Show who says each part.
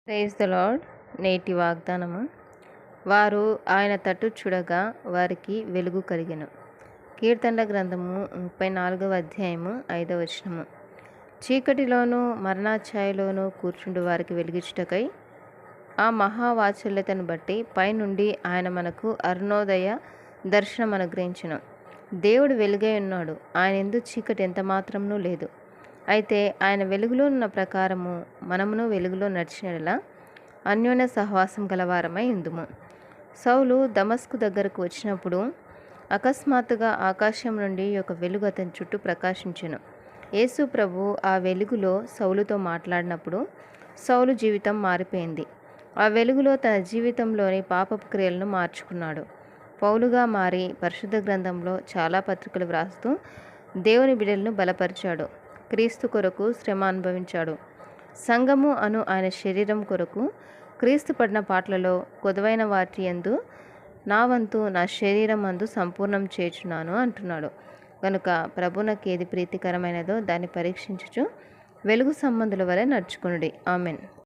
Speaker 1: Praise the lord. నేటి వాగ్దానము. వారు ఆయన తట్టు చూడగా వారికి వెలుగు కలిగెను. కీర్తనల గ్రంథము 34వ అధ్యాయము 5వ వచనము. చీకటిలోను మరణాఛాయలోను కూర్చుండు వారికి వెలుగిచ్చుటకై ఆ మహావాత్సల్యతను బట్టి పైనుండి ఆయన మనకు అరుణోదయ దర్శనం అనుగ్రహించును. దేవుడు వెలుగై ఉన్నాడు. ఆయన యందు చీకటి ఎంత మాత్రమునూ లేదు. అయితే ఆయన వెలుగులో ఉన్న ప్రకారము మనమును వెలుగులో నడిచినలా అన్యోన్య సహవాసం గలవారమై ఉందుము. సౌలు దమస్కు దగ్గరకు వచ్చినప్పుడు అకస్మాత్తుగా ఆకాశం నుండి ఒక వెలుగు అతని చుట్టూ ప్రకాశించెను. యేసు ప్రభు ఆ వెలుగులో సౌలుతో మాట్లాడినప్పుడు సౌలు జీవితం మారిపోయింది. ఆ వెలుగులో తన జీవితంలోని పాపపు క్రియలను మార్చుకున్నాడు. పౌలుగా మారి పరిశుద్ధ గ్రంథంలో చాలా పత్రికలు వ్రాస్తూ దేవుని బిడ్డలను బలపరిచాడు. క్రీస్తు కొరకు శ్రమ అనుభవించాడు. సంఘము అను ఆయన శరీరం కొరకు క్రీస్తు పడిన పాటలలో కొదువైన వాటి యందు నా వంతు నా శరీరం అందు సంపూర్ణం చేర్చున్నాను అంటున్నాడు. కనుక ప్రభునకు ఏది ప్రీతికరమైనదో దాన్ని పరీక్షించుచు వెలుగు సంబంధుల వలె నడుచుకొనుడి. ఆమెన్.